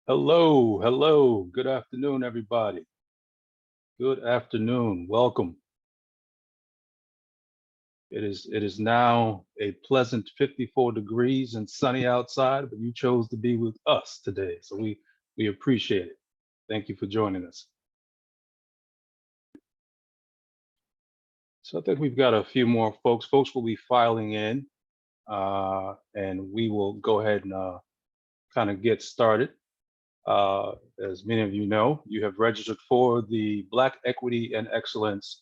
Hello, hello. Good afternoon, everybody. Good afternoon. Welcome. It is now a pleasant 54 degrees and sunny outside, but you chose to be with us today, so we appreciate it. Thank you for joining us. So I think we've got a few more folks. Folks will be filing in, and we will go ahead and kind of get started. Uh, as many of you know, you have registered for the Black Equity and Excellence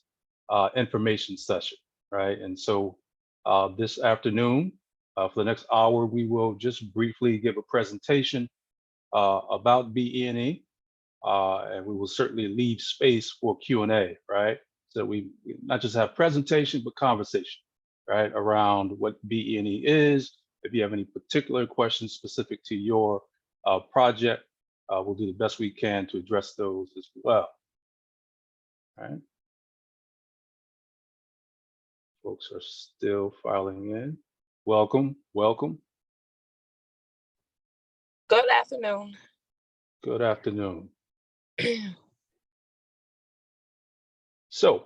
information session, right? And so this afternoon, for the next hour, we will just briefly give a presentation about BE&E, and we will certainly leave space for Q&A, right? So we not just have presentation, but conversation, right, around what BE&E is. If you have any particular questions specific to your project, we'll do the best we can to address those as well. All right. Folks are still filing in. Welcome, welcome. Good afternoon. Good afternoon. So,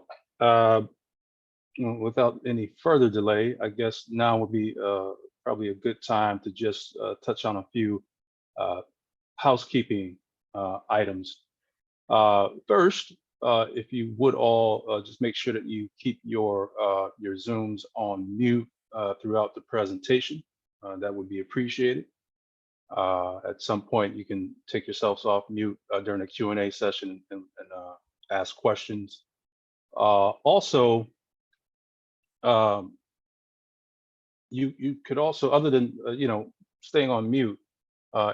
without any further delay, I guess now would be probably a good time to just touch on a few uh, housekeeping items. First, if you would all just make sure that you keep your Zooms on mute throughout the presentation. That would be appreciated. At some point, you can take yourselves off mute during the Q&A session and ask questions. Also, um, you could also, other than staying on mute,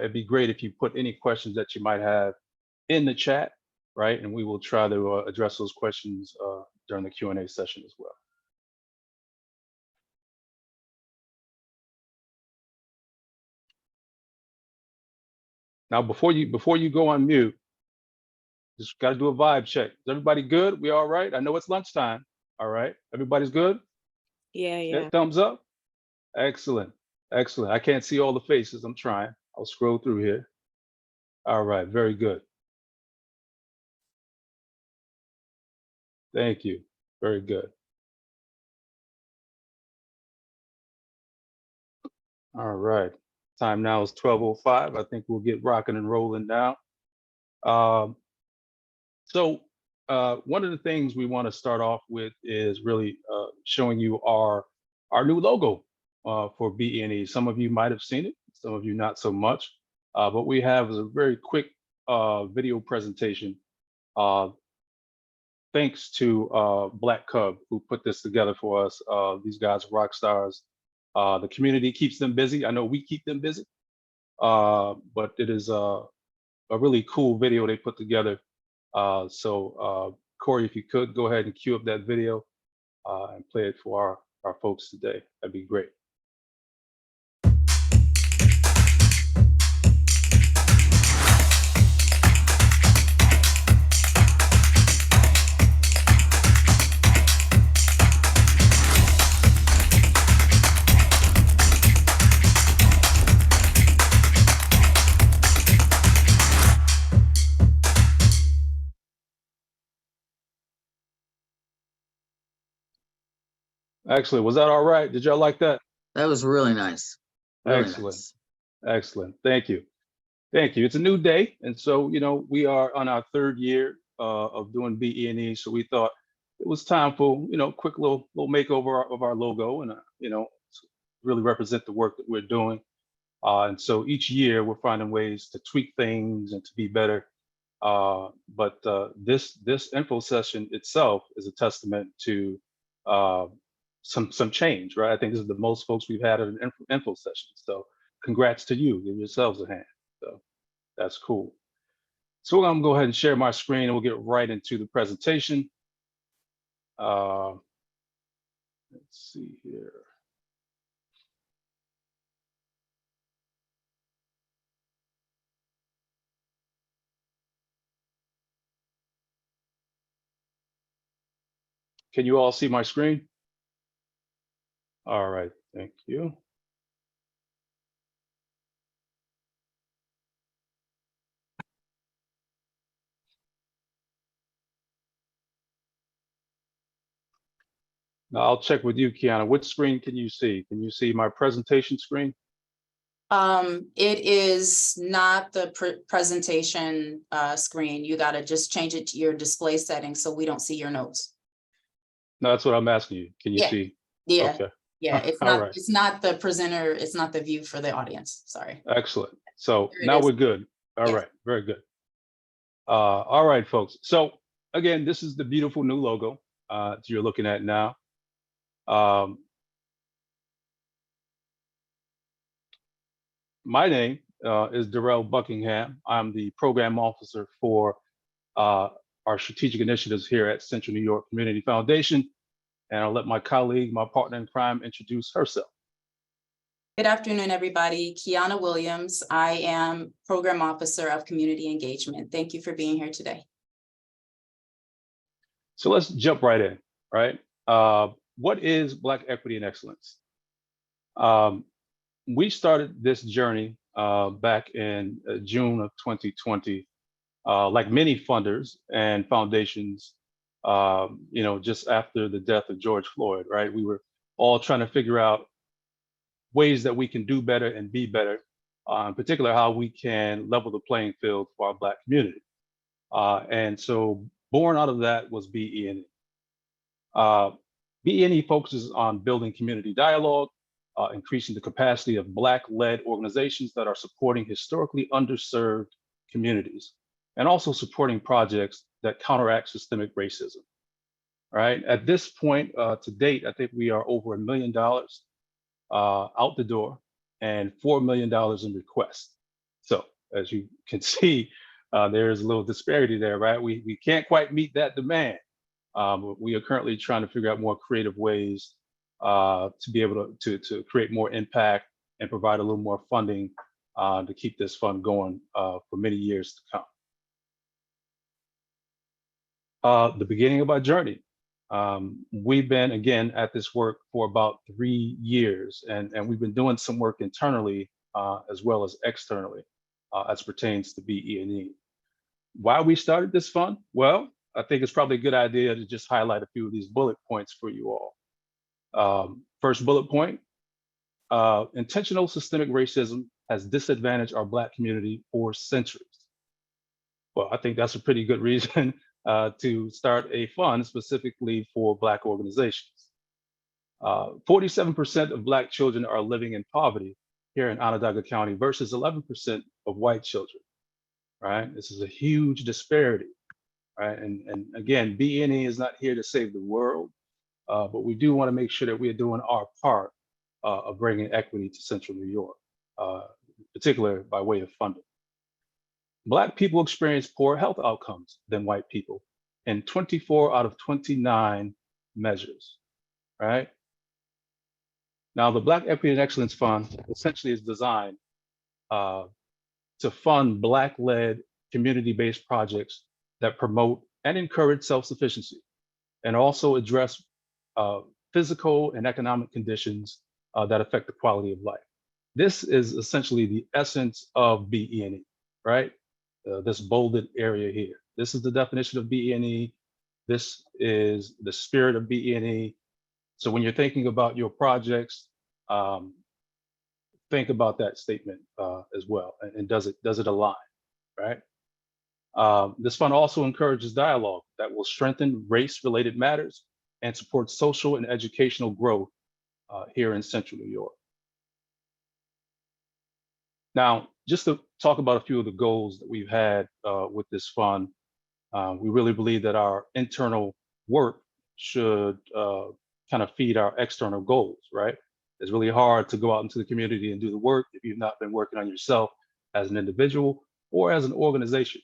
it'd be great if you put any questions that you might have in the chat, right? And we will try to address those questions during the Q&A session as well. Now, before you go on mute, just got to do a vibe check. Is everybody good? We all right? I know it's lunchtime. All right, everybody's good? Yeah. Thumbs up. Excellent, excellent. I can't see all the faces. I'm trying. I'll scroll through here. All right, very good. Thank you. Very good. All right. Time now is 12:05. I think we'll get rocking and rolling now. Um, so one of the things we want to start off with is really showing you our new logo for BE&E. Some of you might have seen it, some of you not so much. What we have is a very quick video presentation. Thanks to Black Cub, who put this together for us. These guys are rock stars. The community keeps them busy. I know we keep them busy, but it is a really cool video they put together. So Corey, if you could go ahead and cue up that video and play it for our folks today, that'd be great. Excellent. Was that all right? Did y'all like that? That was really nice. Really Excellent. nice. Excellent. Thank you. Thank you. It's a new day, and so we are on our third year of doing BE&E. So we thought it was time for quick little makeover of our logo, and really represent the work that we're doing. And so each year we're finding ways to tweak things and to be better. But this info session itself is a testament to some change, right? I think this is the most folks we've had at an info session. So congrats to you. Give yourselves a hand. So that's cool. So I'm gonna go ahead and share my screen and we'll get right into the presentation. Let's see here. Can you all see my screen? All right, thank you. Now I'll check with you, Kiana. Which screen can you see? Can you see my presentation screen? It is not the presentation screen. You gotta just change it to your display settings so we don't see your notes. No, that's what I'm asking you. Can you Yeah. see? Yeah, Okay. yeah, it's All not, right. it's not the presenter, it's not the view for the audience, sorry. Excellent. So There it now is. we're good. All Yes. right. Very good. All right, folks. So again, this is the beautiful new logo that you're looking at now. My name is Darrell Buckingham. I'm the program officer for our strategic initiatives here at Central New York Community Foundation. And I'll let my colleague, my partner in crime, introduce herself. Good afternoon, everybody. Kiana Williams. I am Program Officer of Community Engagement. Thank you for being here today. So let's jump right in, right? What is Black Equity and Excellence? We started this journey back in June of 2020, like many funders and foundations, just after the death of George Floyd, right? We were all trying to figure out ways that we can do better and be better, in particular, how we can level the playing field for our Black community. And so born out of that was BE&E. BE&E focuses on building community dialogue, increasing the capacity of Black-led organizations that are supporting historically underserved communities, and also supporting projects that counteract systemic racism. All right, at this point, to date, I think we are over $1 million out the door and $4 million in requests. So as you can see, there is a little disparity there, right? We can't quite meet that demand. We are currently trying to figure out more creative ways to be able to create more impact and provide a little more funding to keep this fund going for many years to come. The beginning of our journey. We've been, again, at this work for about 3 years, and we've been doing some work internally as well as externally as pertains to BE&E. Why we started this fund? Well, I think it's probably a good idea to just highlight a few of these bullet points for you all. First bullet point, intentional systemic racism has disadvantaged our Black community for centuries. Well, I think that's a pretty good reason to start a fund specifically for Black organizations. 47% of Black children are living in poverty here in Onondaga County versus 11% of white children, right? This is a huge disparity, right? And again, BE&E is not here to save the world, but we do want to make sure that we are doing our part of bringing equity to Central New York, particularly by way of funding. Black people experience poor health outcomes than white people in 24 out of 29 measures, right? Now, the Black Equity and Excellence Fund essentially is designed to fund Black-led community-based projects that promote and encourage self-sufficiency and also address physical and economic conditions that affect the quality of life. This is essentially the essence of BE&E, right? This bolded area here. This is the definition of BE&E. This is the spirit of BE&E. So when you're thinking about your projects, think about that statement as well, and does it align, right? This fund also encourages dialogue that will strengthen race-related matters and support social and educational growth here in Central New York. Now, just to talk about a few of the goals that we've had with this fund, we really believe that our internal work should kind of feed our external goals, right? It's really hard to go out into the community and do the work if you've not been working on yourself as an individual or as an organization.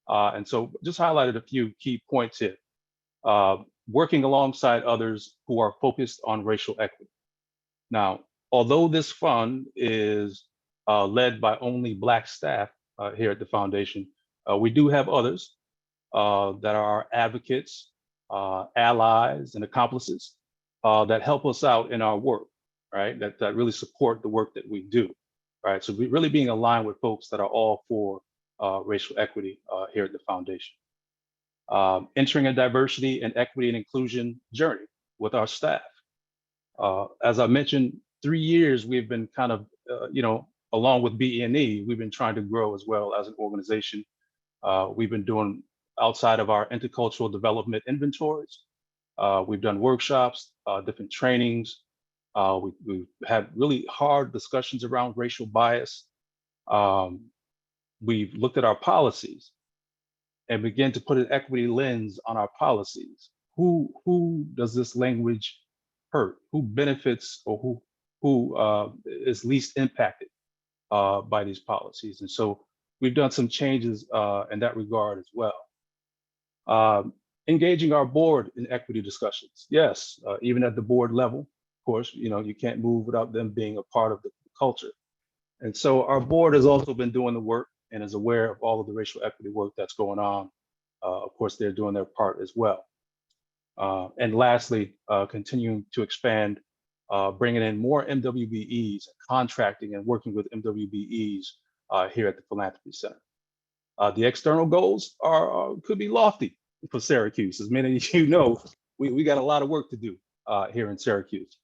And so just highlighted a few key points here. Working alongside others who are focused on racial equity. Now, although this fund is led by only Black staff here at the foundation, we do have others that are advocates, allies, and accomplices that help us out in our work, right? That really support the work that we do, right? So we're really being aligned with folks that are all for racial equity here at the foundation. Entering a diversity and equity and inclusion journey. with our staff. As I mentioned, 3 years we've been kind of, along with BE&E, we've been trying to grow as well as an organization. We've been doing outside of our intercultural development inventories. We've done workshops, different trainings. We've had really hard discussions around racial bias. We've looked at our policies and begin to put an equity lens on our policies. Who does this language hurt? Who benefits, or who is least impacted by these policies? And so we've done some changes in that regard as well. Engaging our board in equity discussions. Yes, even at the board level, of course, you can't move without them being a part of the culture. And so our board has also been doing the work and is aware of all of the racial equity work that's going on. Of course, they're doing their part as well. And lastly, continuing to expand, bringing in more MWBEs, contracting and working with MWBEs here at the Philanthropy Center. The external goals could be lofty for Syracuse. As many of you know, we got a lot of work to do here in Syracuse.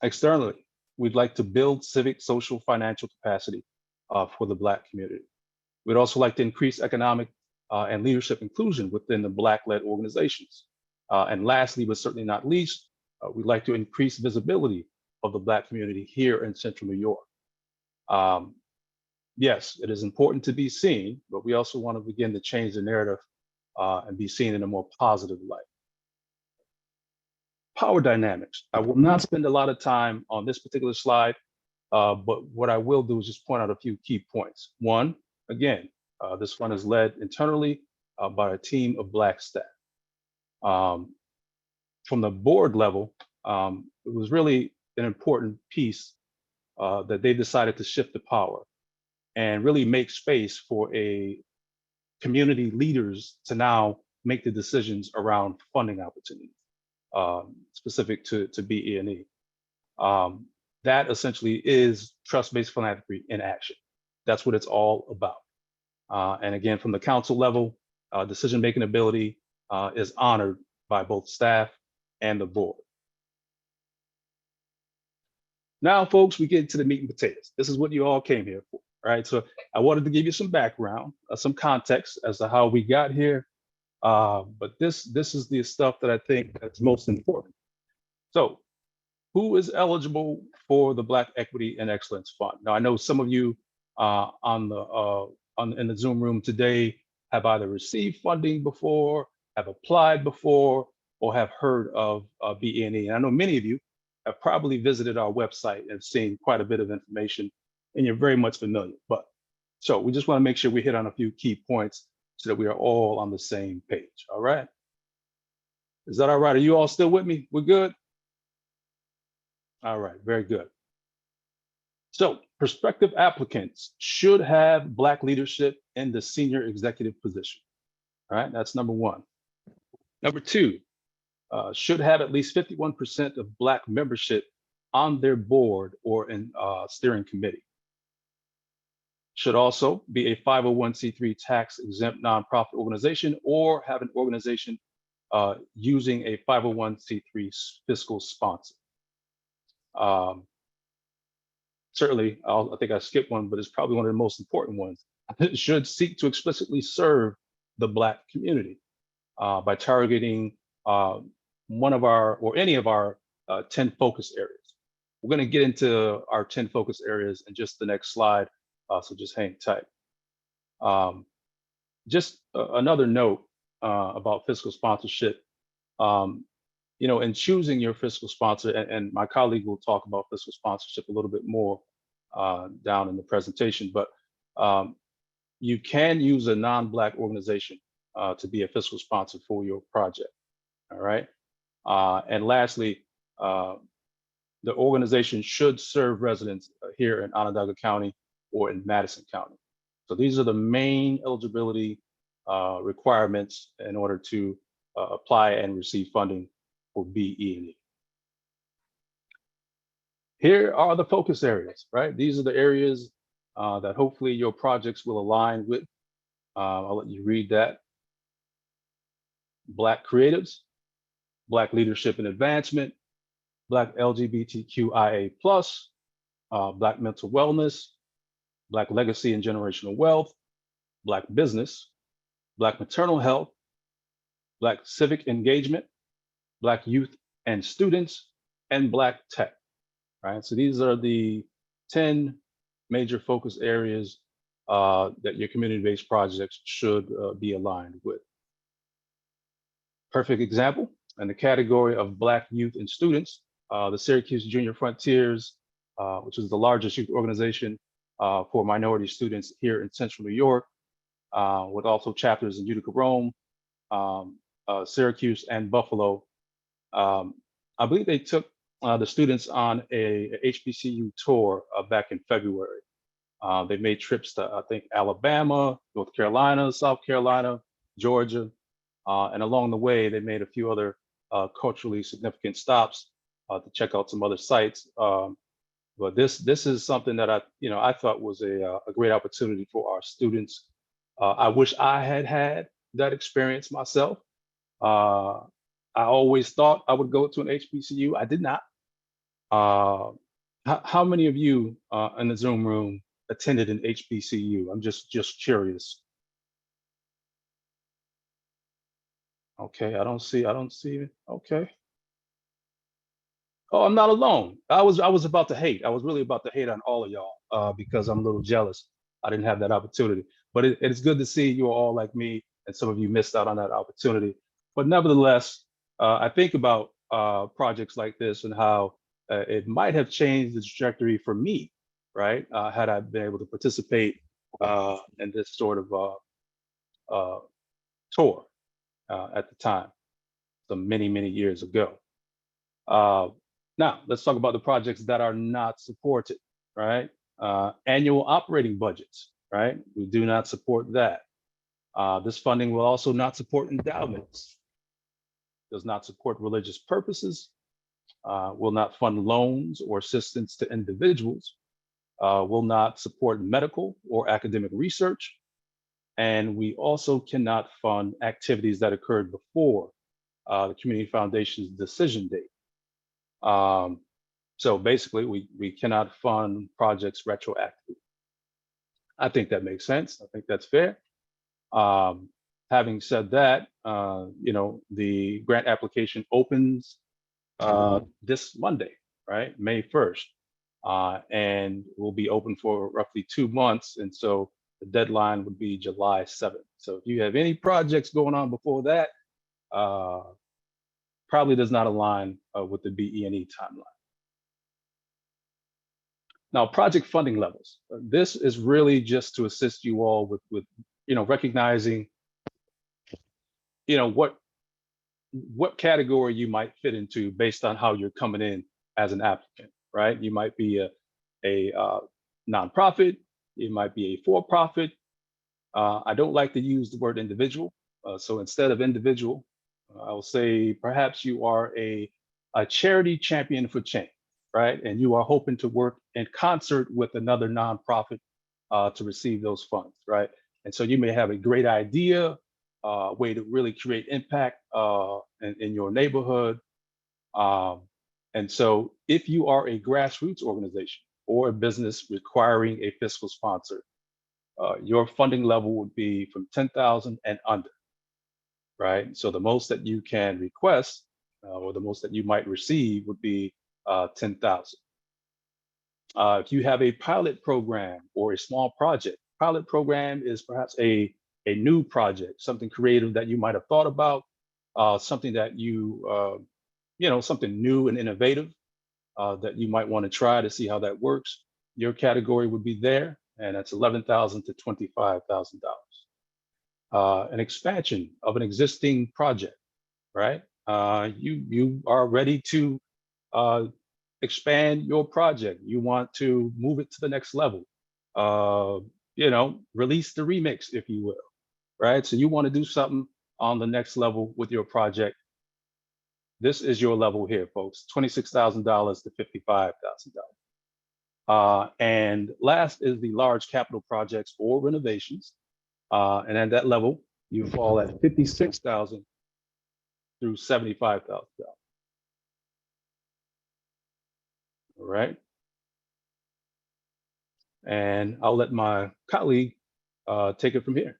Externally, we'd like to build civic, social, financial capacity for the Black community. We'd also like to increase economic and leadership inclusion within the Black-led organizations. And lastly, but certainly not least, we'd like to increase visibility of the Black community here in Central New York. Yes, it is important to be seen, but we also want to begin to change the narrative and be seen in a more positive light. Power dynamics. I will not spend a lot of time on this particular slide, but what I will do is just point out a few key points. One, again, this one is led internally by a team of Black staff. From the board level, it was really an important piece that they decided to shift the power and really make space for community leaders to now make the decisions around funding opportunities specific to BE&E. That essentially is trust-based philanthropy in action. That's what it's all about. And again, from the council level, decision-making ability is honored by both staff and the board. Now, folks, we get to the meat and potatoes. This is what you all came here for, right? So I wanted to give you some background, some context as to how we got here. But this is the stuff that I think that's most important. So who is eligible for the Black Equity and Excellence Fund? Now, I know some of you in the Zoom room today have either received funding before, have applied before, or have heard of BE&E. And I know many of you have probably visited our website and seen quite a bit of information, and you're very much familiar. So we just want to make sure we hit on a few key points so that we are all on the same page. All right. Is that all right? Are you all still with me? We're good? All right, very good. So prospective applicants should have Black leadership in the senior executive position. All right, that's number one. Number two, should have at least 51% of Black membership on their board or in steering committee. Should also be a 501c3 tax exempt nonprofit organization or have an organization using a 501c3 fiscal sponsor. Certainly, I think I skipped one, but it's probably one of the most important ones. It should seek to explicitly serve the Black community by targeting one of our or any of our 10 focus areas. We're going to get into our 10 focus areas in just the next slide, so just hang tight. Just another note about fiscal sponsorship. In choosing your fiscal sponsor, and my colleague will talk about fiscal sponsorship a little bit more down in the presentation, but you can use a non-Black organization to be a fiscal sponsor for your project, all right? And lastly, the organization should serve residents here in Onondaga County or in Madison County. So these are the main eligibility requirements in order to apply and receive funding for BE&E. Here are the focus areas, right? These are the areas that hopefully your projects will align with. I'll let you read that. Black creatives, Black leadership and advancement, Black LGBTQIA+, Black mental wellness, Black legacy and generational wealth, Black business, Black maternal health, Black civic engagement, Black youth and students, and Black tech, right? So these are the 10 major focus areas that your community-based projects should be aligned with. Perfect example, in the category of Black youth and students, the Syracuse Junior Frontiers, which is the largest youth organization for minority students here in Central New York, with also chapters in Utica, Rome, Syracuse, and Buffalo. I believe they took the students on a HBCU tour back in February. They made trips to, I think, Alabama, North Carolina, South Carolina, Georgia, and along the way, they made a few other culturally significant stops to check out some other sites. But this is something that I thought was a great opportunity for our students. I wish I had had that experience myself. I always thought I would go to an HBCU. I did not. How many of you in the Zoom room attended an HBCU? I'm just curious. Okay, I don't see it. Okay. Oh, I'm not alone. I was about to hate. I was really about to hate on all of y'all because I'm a little jealous. I didn't have that opportunity. But it's good to see you all like me, and some of you missed out on that opportunity. But nevertheless, I think about projects like this and how it might have changed the trajectory for me, right? Had I been able to participate in this sort of tour at the time, so many years ago. Now, let's talk about the projects that are not supported, right? Annual operating budgets, right? We do not support that. This funding will also not support endowments, does not support religious purposes, will not fund loans or assistance to individuals, will not support medical or academic research, and we also cannot fund activities that occurred before the Community Foundation's decision date. So basically, we cannot fund projects retroactively. I think that makes sense. I think that's fair. Having said that, the grant application opens this Monday, right? May 1st, and will be open for roughly 2 months. And so the deadline would be July 7th. So if you have any projects going on before that, probably does not align with the BE&E timeline. Now, project funding levels. This is really just to assist you all with recognizing, what category you might fit into based on how you're coming in as an applicant, right? You might be a nonprofit, you might be a for-profit. I don't like to use the word individual. So instead of individual, I will say perhaps you are a charity champion for change, right? And you are hoping to work in concert with another nonprofit to receive those funds, right? And so you may have a great idea, way to really create impact in your neighborhood. And so if you are a grassroots organization or a business requiring a fiscal sponsor, your funding level would be from 10,000 and under, right? So the most that you can request or the most that you might receive would be 10,000. If you have a pilot program or a small project, pilot program is perhaps a new project, something creative that you might have thought about, something that something new and innovative that you might want to try to see how that works. Your category would be there, and that's $11,000 to $25,000. An expansion of an existing project, right? You are ready to expand your project. You want to move it to the next level. Release the remix, if you will, right? So you want to do something on the next level with your project. This is your level here, folks, $26,000 to $55,000. And last is the large capital projects or renovations. And at that level, you fall at $56,000 through $75,000. All right. And I'll let my colleague take it from here.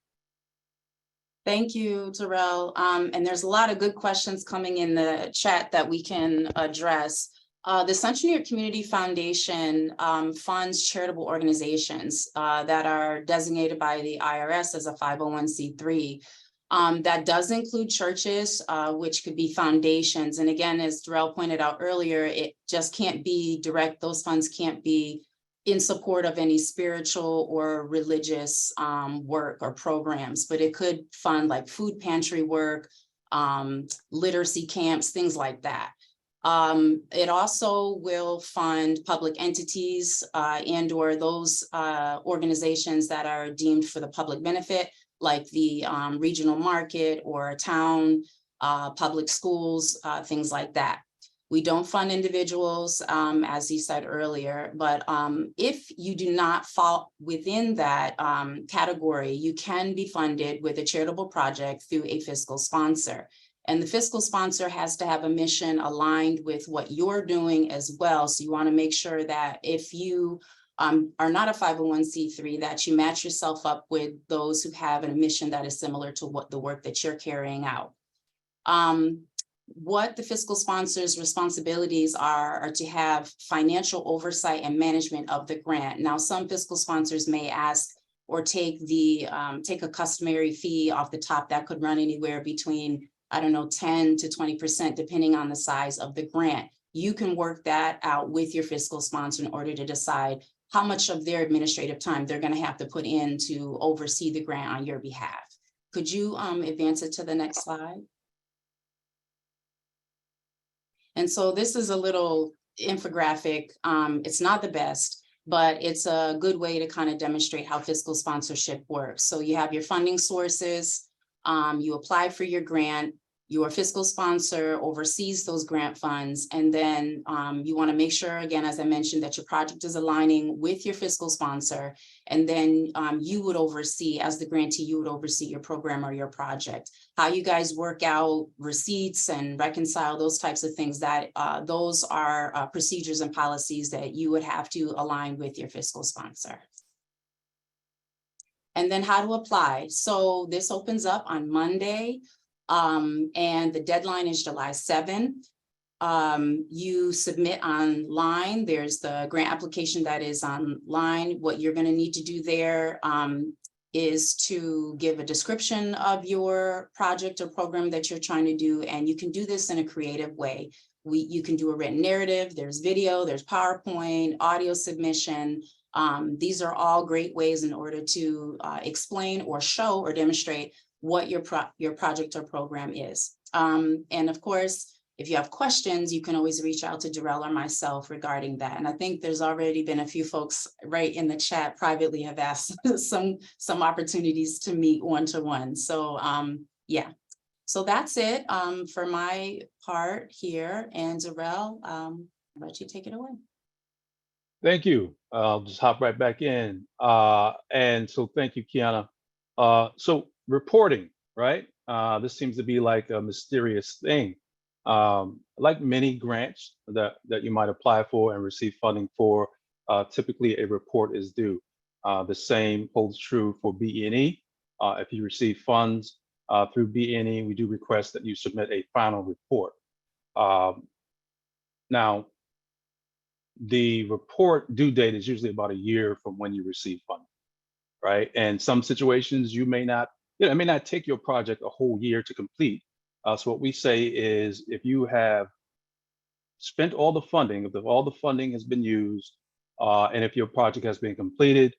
Thank you, Terrell. And there's a lot of good questions coming in the chat that we can address. The Central New York Community Foundation funds charitable organizations that are designated by the IRS as a 501c3. That does include churches, which could be foundations. And again, as Terrell pointed out earlier, it just can't be direct. Those funds can't be in support of any spiritual or religious work or programs, but it could fund like food pantry work, literacy camps, things like that. It also will fund public entities and or those organizations that are deemed for the public benefit, like the regional market or a town, public schools, things like that. We don't fund individuals, as you said earlier, but if you do not fall within that category, you can be funded with a charitable project through a fiscal sponsor. And the fiscal sponsor has to have a mission aligned with what you're doing as well. So you want to make sure that if you are not a 501c3, that you match yourself up with those who have a mission that is similar to what the work that you're carrying out. What the fiscal sponsor's responsibilities are to have financial oversight and management of the grant. Now, some fiscal sponsors may ask or take a customary fee off the top that could run anywhere between, I don't know, 10 to 20%, depending on the size of the grant. You can work that out with your fiscal sponsor in order to decide how much of their administrative time they're going to have to put in to oversee the grant on your behalf. Could you advance it to the next slide? And so this is a little infographic. It's not the best, but it's a good way to kind of demonstrate how fiscal sponsorship works. So you have your funding sources, you apply for your grant, your fiscal sponsor oversees those grant funds, and then you want to make sure, again, as I mentioned, that your project is aligning with your fiscal sponsor, and then you would oversee, as the grantee, you would oversee your program or your project. How you guys work out receipts and reconcile those types of things, that those are procedures and policies that you would have to align with your fiscal sponsor. And then how to apply. So this opens up on Monday. And the deadline is July 7. You submit online. There's the grant application that is online. What you're going to need to do there is to give a description of your project or program that you're trying to do. And you can do this in a creative way. You can do a written narrative, there's video, there's PowerPoint, audio submission. These are all great ways in order to explain or show or demonstrate what your project or program is. And of course, if you have questions, you can always reach out to Darrell or myself regarding that. And I think there's already been a few folks right in the chat privately have asked some opportunities to meet one-to-one. So yeah, so that's it for my part here. And Darrell, I'll let you take it away. Thank you. I'll just hop right back in. And so thank you, Kiana. So reporting, right? This seems to be like a mysterious thing. Like many grants that you might apply for and receive funding for, typically a report is due. The same holds true for BE&E. If you receive funds through BE&E, we do request that you submit a final report. Now, the report due date is usually about a year from when you receive funding, right? And some situations you may not, it may not take your project a whole year to complete. So what we say is, if you have spent all the funding, if all the funding has been used, and if your project has been completed,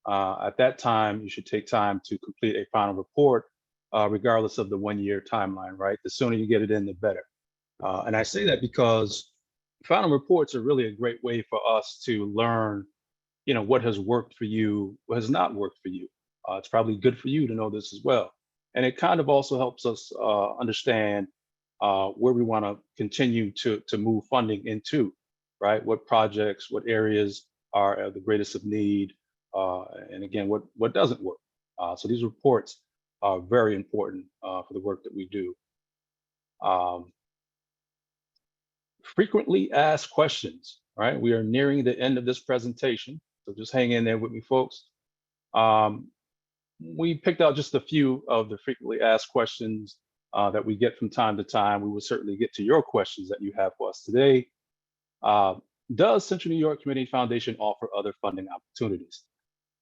at that time, you should take time to complete a final report, regardless of the 1 year timeline, right? The sooner you get it in, the better. And I say that because final reports are really a great way for us to learn, what has worked for you, what has not worked for you. It's probably good for you to know this as well. And it kind of also helps us understand where we want to continue to move funding into, right? What projects, what areas are the greatest of need, and again, what doesn't work. So these reports are very important for the work that we do. Um, frequently asked questions, right? We are nearing the end of this presentation, so just hang in there with me, folks. We picked out just a few of the frequently asked questions that we get from time to time. We will certainly get to your questions that you have for us today. Does Central New York Community Foundation offer other funding opportunities?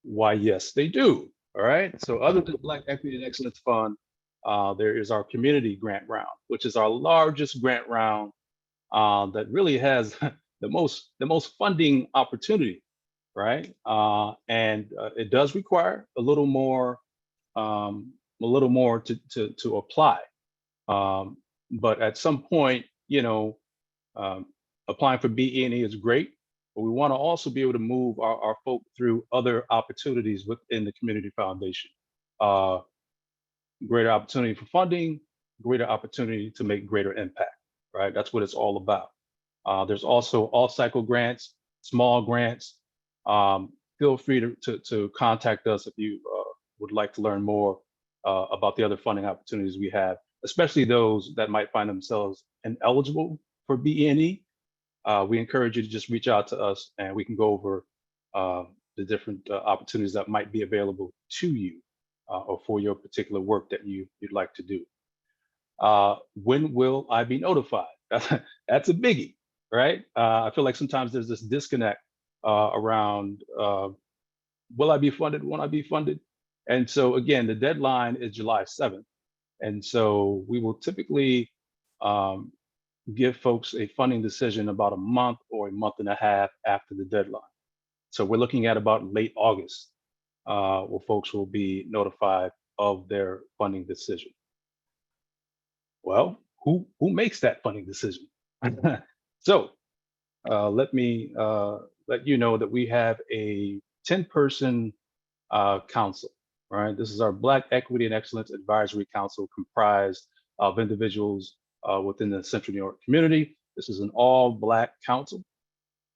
Why, yes, they do. All right. So other than Black Equity and Excellence Fund, there is our community grant round, which is our largest grant round that really has the most funding opportunity, right? And it does require a little more to apply. But at some point, um, applying for BE&E is great, but we want to also be able to move our folk through other opportunities within the community foundation. Greater opportunity for funding, greater opportunity to make greater impact, right? That's what it's all about. There's also all cycle grants, small grants. Feel free to contact us if you would like to learn more about the other funding opportunities we have, especially those that might find themselves ineligible for BE&E. We encourage you to just reach out to us and we can go over the different opportunities that might be available to you or for your particular work that you'd like to do. When will I be notified? That's a biggie, right? I feel like sometimes there's this disconnect around will I be funded? Won't I be funded? And so again, the deadline is July 7th. And so we will typically give folks a funding decision about a month or a month and a half after the deadline. So we're looking at about late August where folks will be notified of their funding decision. Well, who makes that funding decision? So let me let you know that we have a 10-person council, right? This is our Black Equity and Excellence Advisory Council comprised of individuals within the Central New York community. This is an all Black council,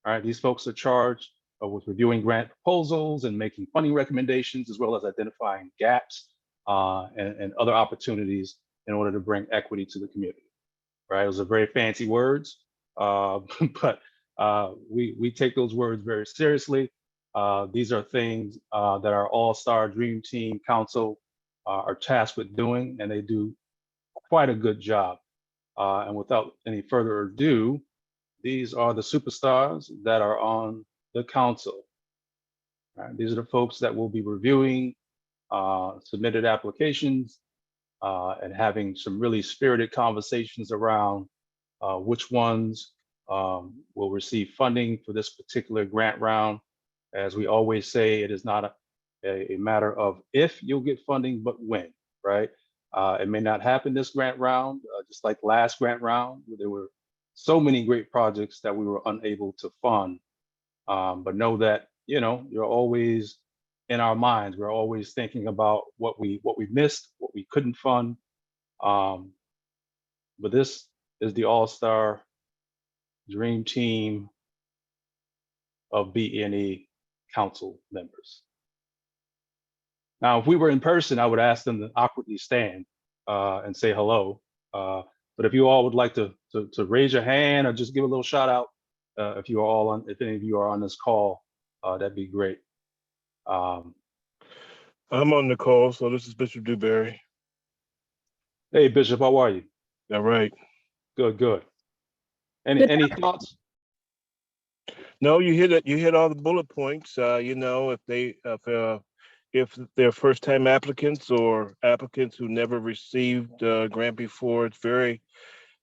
all right? These folks are charged with reviewing grant proposals and making funding recommendations, as well as identifying gaps and other opportunities in order to bring equity to the community, right? Those are very fancy words, but we take those words very seriously. These are things that our All-Star Dream Team Council are tasked with doing, and they do quite a good job. And without any further ado, these are the superstars that are on the council. Right? These are the folks that will be reviewing submitted applications and having some really spirited conversations around which ones will receive funding for this particular grant round. As we always say, it is not a matter of if you'll get funding, but when, right? It may not happen this grant round, just like last grant round, where there were so many great projects that we were unable to fund. But know that, you're always in our minds. We're always thinking about what we missed, what we couldn't fund. But this is the All-Star Dream Team of BE&E Council members. Now, if we were in person, I would ask them to awkwardly stand and say hello. But if you all would like to raise your hand or just give a little shout out, if any of you are on this call, that'd be great. I'm on the call, so this is Bishop Dewberry. Hey, Bishop, how are you? All right. Good. Any thoughts? No, you hit all the bullet points. If they're first-time applicants or applicants who never received a grant before, it's very,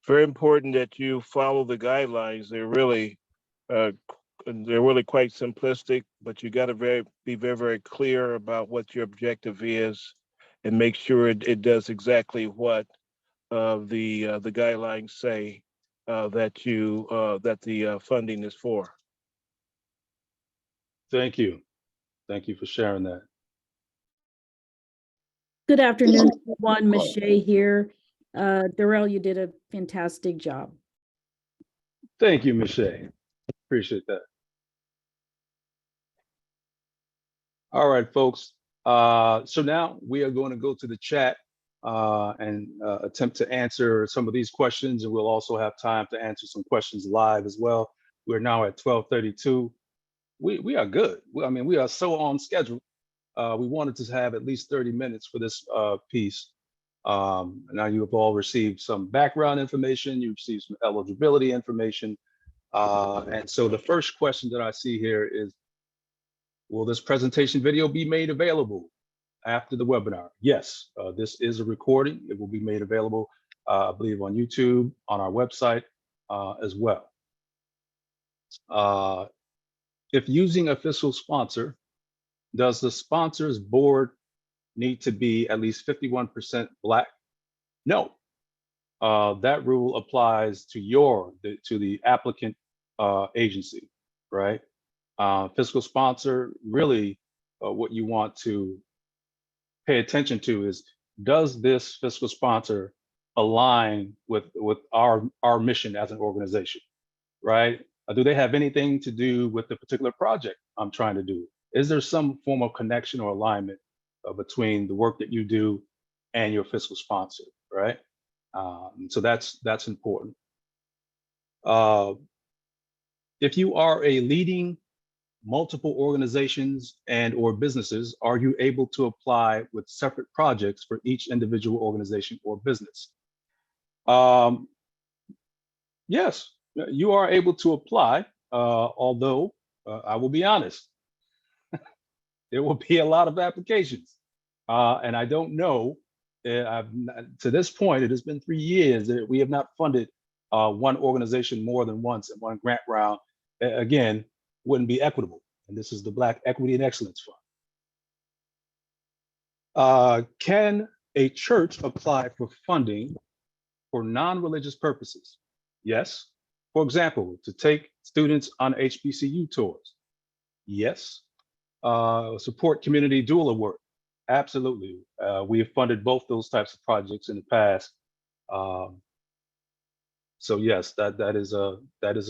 very important that you follow the guidelines. They're really quite simplistic, but you got to be very, very clear about what your objective is, and make sure it does exactly what the guidelines say that the funding is for. Thank you for sharing that. Good afternoon, everyone. Michelle here. Darrell, you did a fantastic job. Thank you, Michelle. Appreciate that. All right, folks. So now we are going to go to the chat. and attempt to answer some of these questions. And we'll also have time to answer some questions live as well. We're now at 12:32. We are good. I mean, we are so on schedule. We wanted to have at least 30 minutes for this piece. Now you have all received some background information, you received some eligibility information. And so the first question that I see here is, will this presentation video be made available after the webinar? Yes, this is a recording. It will be made available, I believe, on YouTube, on our website as well. If using a fiscal sponsor, does the sponsor's board need to be at least 51% Black? No. That rule applies to the applicant agency, right? Fiscal sponsor, really what you want to pay attention to is, does this fiscal sponsor align with our mission as an organization, right? Do they have anything to do with the particular project I'm trying to do? Is there some form of connection or alignment between the work that you do and your fiscal sponsor, right? So that's important. If you are a leading multiple organizations and or businesses, are you able to apply with separate projects for each individual organization or business? Yes, you are able to apply, although I will be honest, there will be a lot of applications. And I don't know, to this point, it has been 3 years that we have not funded one organization more than once in one grant round. Again, wouldn't be equitable. And this is the Black Equity and Excellence Fund. Can a church apply for funding for non-religious purposes? Yes. For example, to take students on HBCU tours. Yes. Support community doula work. Absolutely. We have funded both those types of projects in the past. So yes, that is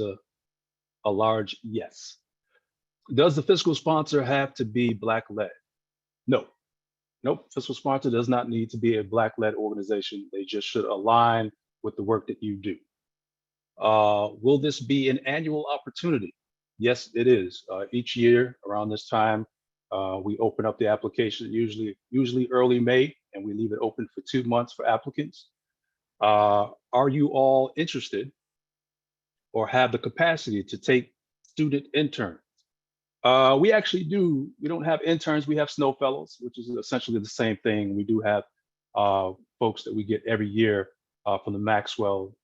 a large yes. Does the fiscal sponsor have to be Black-led? No. Nope. Fiscal sponsor does not need to be a Black-led organization. They just should align with the work that you do. Will this be an annual opportunity? Yes, it is. Each year around this time, we open up the application, usually early May, and we leave it open for 2 months for applicants. Are you all interested or have the capacity to take student interns? We actually do. We don't have interns, we have snow fellows, which is essentially the same thing. We do have folks that we get every year from the Maxwell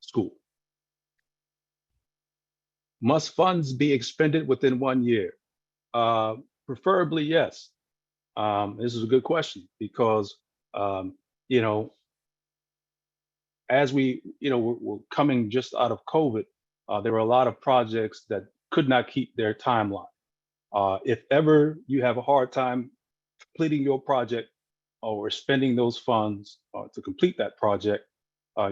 School. Must funds be expended within 1 year? Preferably, yes. This is a good question because, you know, as we're coming just out of COVID, there were a lot of projects that could not keep their timeline. If ever you have a hard time completing your project or spending those funds to complete that project,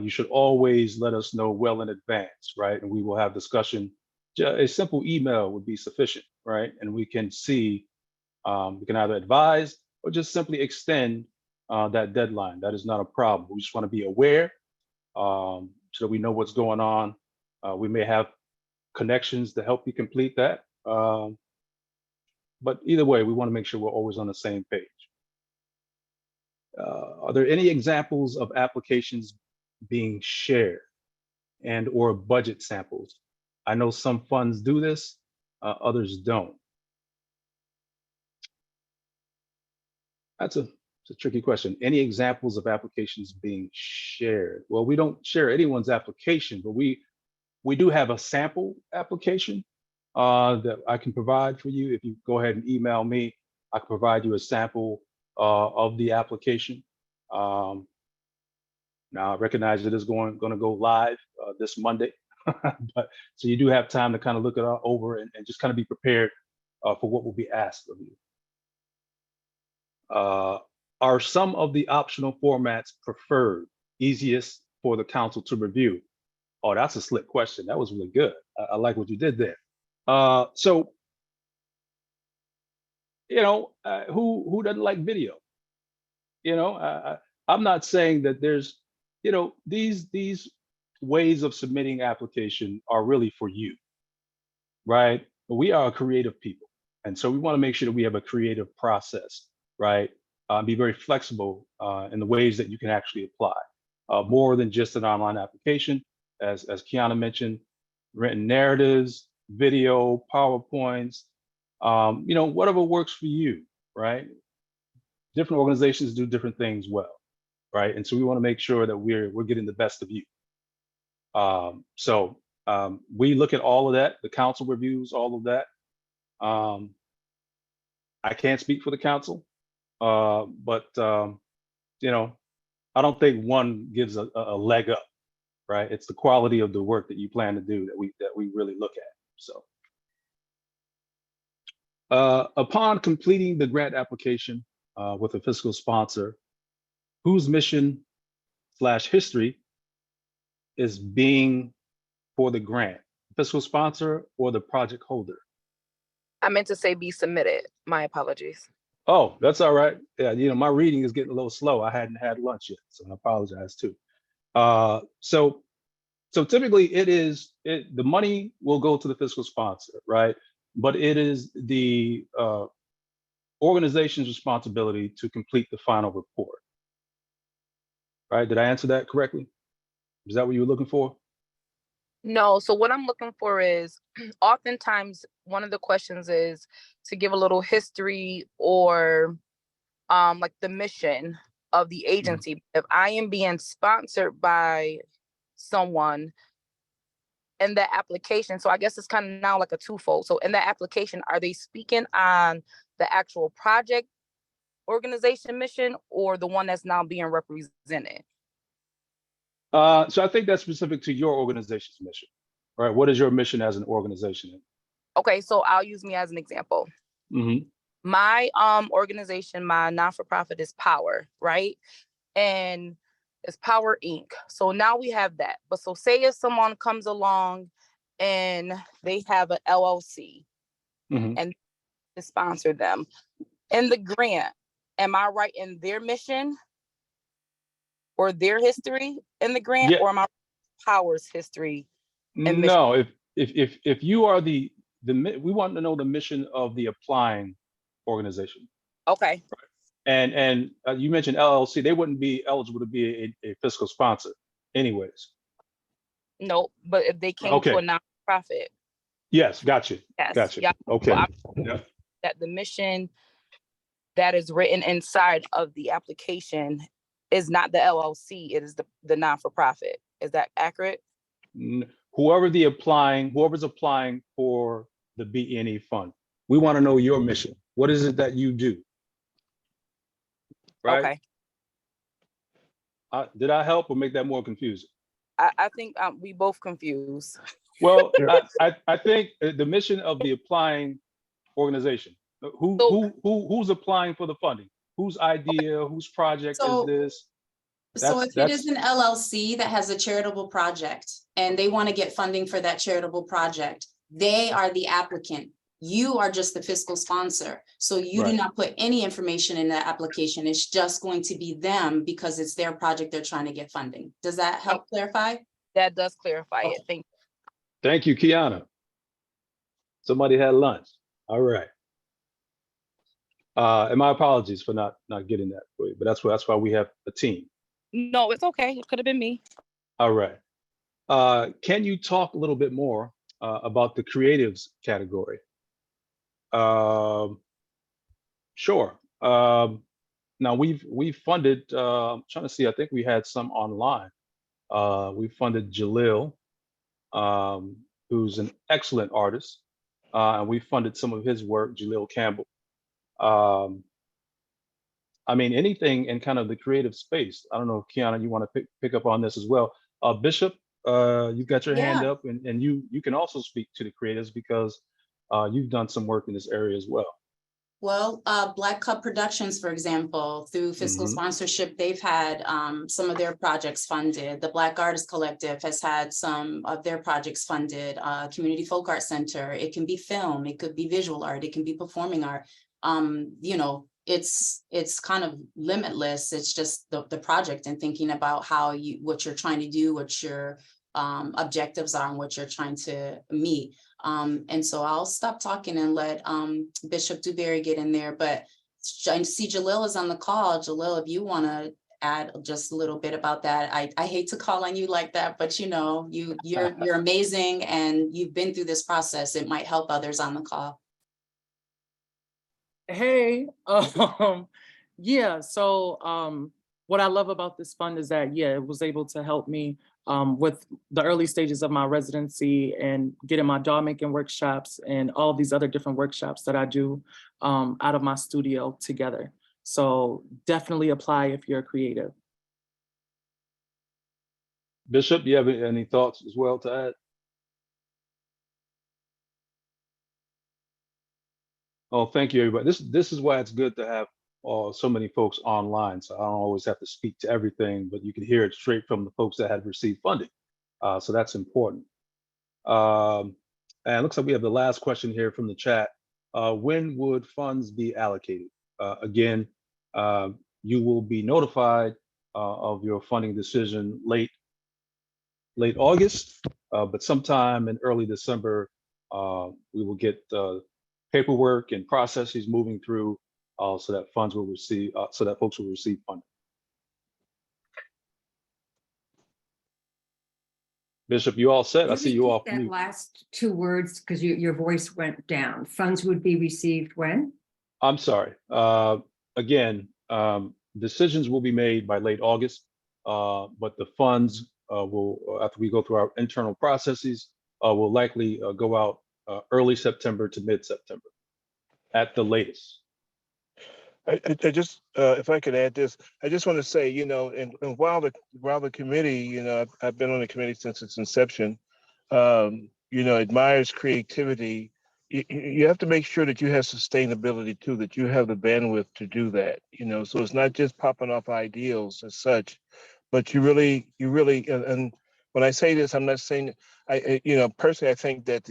you should always let us know well in advance, right? And we will have discussion. A simple email would be sufficient, right? And we can see, we can either advise or just simply extend that deadline. That is not a problem. We just want to be aware so that we know what's going on. We may have connections to help you complete that. But either way, we want to make sure we're always on the same page. Are there any examples of applications being shared and or budget samples? I know some funds do this, others don't. That's a tricky question. Any examples of applications being shared? Well, we don't share anyone's application, but we do have a sample application that I can provide for you. If you go ahead and email me, I can provide you a sample of the application. Now I recognize it is going to go live this Monday, but so you do have time to kind of look it over and just kind of be prepared for what will be asked of you. Are some of the optional formats preferred, easiest for the council to review? Oh, that's a slick question. That was really good. I like what you did there. So, you know, who doesn't like video? You know, I'm not saying that there's, these ways of submitting application are really for you, right? But we are a creative people. And so we want to make sure that we have a creative process, right? Be very flexible in the ways that you can actually apply. More than just an online application, as Kiana mentioned, written narratives, video, PowerPoints, whatever works for you, right? Different organizations do different things well, right? And so we want to make sure that we're getting the best of you. We look at all of that. The council reviews all of that. I can't speak for the council, but I don't think one gives a leg up, right? It's the quality of the work that you plan to do that we really look at. So, upon completing the grant application with a fiscal sponsor, whose mission/history is being for the grant, fiscal sponsor or the project holder? I meant to say be submitted. My apologies. Oh, that's all right. Yeah, my reading is getting a little slow. I hadn't had lunch yet, so I apologize too. So typically the money will go to the fiscal sponsor, right? But it is the organization's responsibility to complete the final report. Right? Did I answer that correctly? Is that what you were looking for? No, so what I'm looking for is oftentimes one of the questions is to give a little history or like the mission of the agency. If I am being sponsored by someone in that application, so I guess it's kind of now like a twofold. So in that application, are they speaking on the actual project organization mission or the one that's now being represented? So I think that's specific to your organization's mission, right? What is your mission as an organization? Okay, so I'll use me as an example. Mm-hmm. My organization, my non-for-profit is Power, right? And it's Power Inc. So now we have that. But so say if someone comes along and they have an LLC and to sponsor them in the grant, am I writing their mission or their history in the grant, Yeah. or am I Power's history and mission? No, if you are we want to know the mission of the applying organization. Okay. And you mentioned LLC, they wouldn't be eligible to be a fiscal sponsor anyways. No, but if they came Okay. to a non-profit. Yes, gotcha. Yes. Gotcha. Yeah. Okay. Well, Yeah. that the mission that is written inside of the application is not the LLC, it is the non-for-profit. Is that accurate? Whoever's applying for the BNE fund, we want to know your mission. What is it that you do? Right? Okay. Did I help or make that more confusing? I think we both confused. Well, I think the mission of the applying organization, who's applying for the funding? Whose idea, whose project is this? So if it is an LLC that has a charitable project and they want to get funding for that charitable project, they are the applicant. You are just the fiscal sponsor. So you do not put any information in that application. It's just going to be them because it's their project they're trying to get funding. Does that help clarify? That does clarify it. Thank you. Thank you, Kiana. Somebody had lunch. All right. And my apologies for not getting that for you, but that's why we have a team. No, it's okay. It could have been me. All right. Can you talk a little bit more about the creatives category? Sure. Now we've funded. I'm trying to see. I think we had some online. We funded Jalil, who's an excellent artist, and we funded some of his work. Jalil Campbell. I mean, anything in kind of the creative space. I don't know if Kiana, you want to pick up on this as well. Bishop, you've got your hand up, and you can also speak to the creatives because you've done some work in this area as well. Well, Black Cup Productions, for example, through fiscal sponsorship, they've had some of their projects funded. The Black Artists Collective has had some of their projects funded. Community Folk Art Center, it can be film, it could be visual art, it can be performing art. it's kind of limitless. It's just the project and thinking about how what you're trying to do, what your objectives are and what you're trying to meet. And so I'll stop talking and let Bishop Dewberry get in there. But I see Jalil is on the call. Jalil, if you want to add just a little bit about that. I hate to call on you like that, but you know, you're amazing and you've been through this process. It might help others on the call. Hey, yeah, so what I love about this fund is that, yeah, it was able to help me with the early stages of my residency and getting my doll making workshops and all these other different workshops that I do out of my studio together. So definitely apply if you're creative. Bishop, do you have any thoughts as well to add? Oh, thank you, everybody. This is why it's good to have so many folks online. So I don't always have to speak to everything, but you can hear it straight from the folks that have received funding. So that's important. And it looks like we have the last question here from the chat. When would funds be allocated? Again, you will be notified of your funding decision late August, but sometime in early December, we will get paperwork and processes moving through so that funds will receive, so that folks will receive funding. Bishop, you all set? I see you off That mute. last two words, because your voice went down. Funds would be received when? I'm sorry. Again, decisions will be made by late August, but the funds will, after we go through our internal processes, will likely go out early September to mid-September at the latest. I just, if I could add this, I just want to say, you know, and while the committee, you know, I've been on the committee since its inception, you know, admires creativity. You have to make sure that you have sustainability too, that you have the bandwidth to do that. You know, so it's not just popping off ideals as such, but you really, and when I say this, I'm not saying, you know, personally, I think that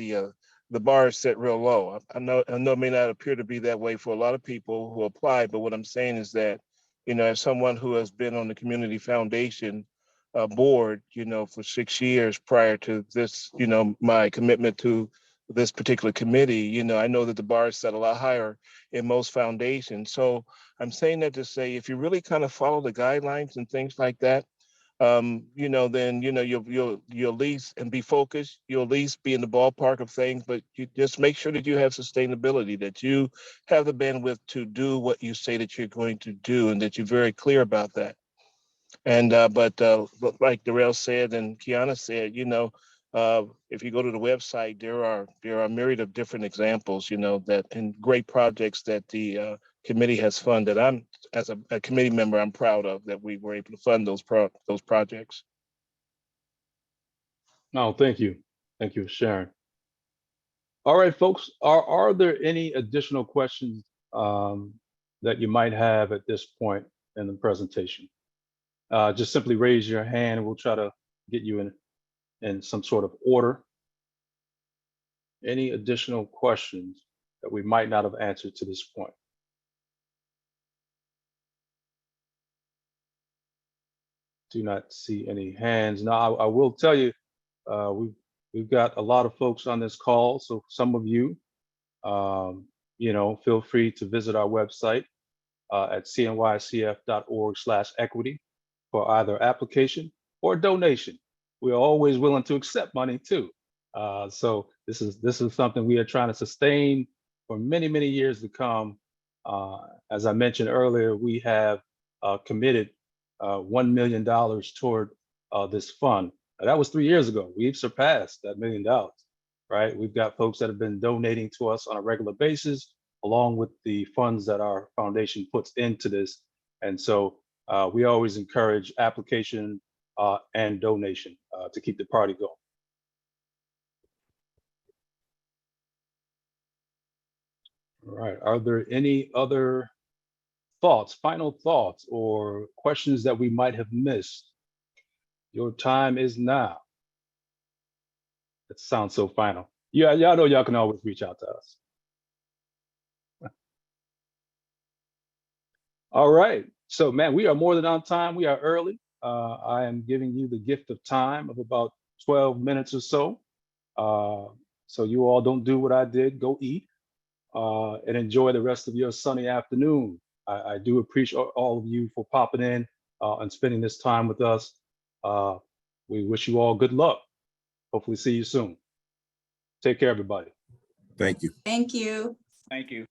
the bar is set real low. I know it may not appear to be that way for a lot of people who apply, but what I'm saying is that, you know, as someone who has been on the community foundation board, you know, for 6 years prior to this, you know, my commitment to this particular committee, you know, I know that the bar is set a lot higher in most foundations. So I'm saying that to say, if you really kind of follow the guidelines and things like that, you know, then, you know, you'll at least, and be focused, you'll at least be in the ballpark of things, but you just make sure that you have sustainability, that you have the bandwidth to do what you say that you're going to do, and that you're very clear about that. And, but like Darrell said, and Kiana said, you know, if you go to the website, there are a myriad of different examples, you know, that and great projects that the committee has funded. I'm, as a committee member, I'm proud of that we were able to fund those projects. No, thank you. Thank you for sharing. All right, folks, are there any additional questions that you might have at this point in the presentation? Just simply raise your hand and we'll try to get you in some sort of order. Any additional questions that we might not have answered to this point? Do not see any hands. Now, I will tell you, we've got a lot of folks on this call. So some of you, you know, feel free to visit our website at cnycf.org/equity for either application or donation. We're always willing to accept money too. So this is something we are trying to sustain for many, many years to come. As I mentioned earlier, we have committed $1 million toward this fund. Now, that was 3 years ago. We've surpassed that $1 million, right? We've got folks that have been donating to us on a regular basis, along with the funds that our foundation puts into this. And so we always encourage application and donation to keep the party going. All right, are there any other thoughts, final thoughts, or questions that we might have missed? Your time is now. It sounds so final. Yeah, y'all know y'all can always reach out to us. All right. So, man, we are more than on time. We are early. I am giving you the gift of time of about 12 minutes or so. So you all don't do what I did. Go eat and enjoy the rest of your sunny afternoon. I do appreciate all of you for popping in and spending this time with us. We wish you all good luck. Hopefully see you soon. Take care, everybody. Thank you. Thank you. Thank you.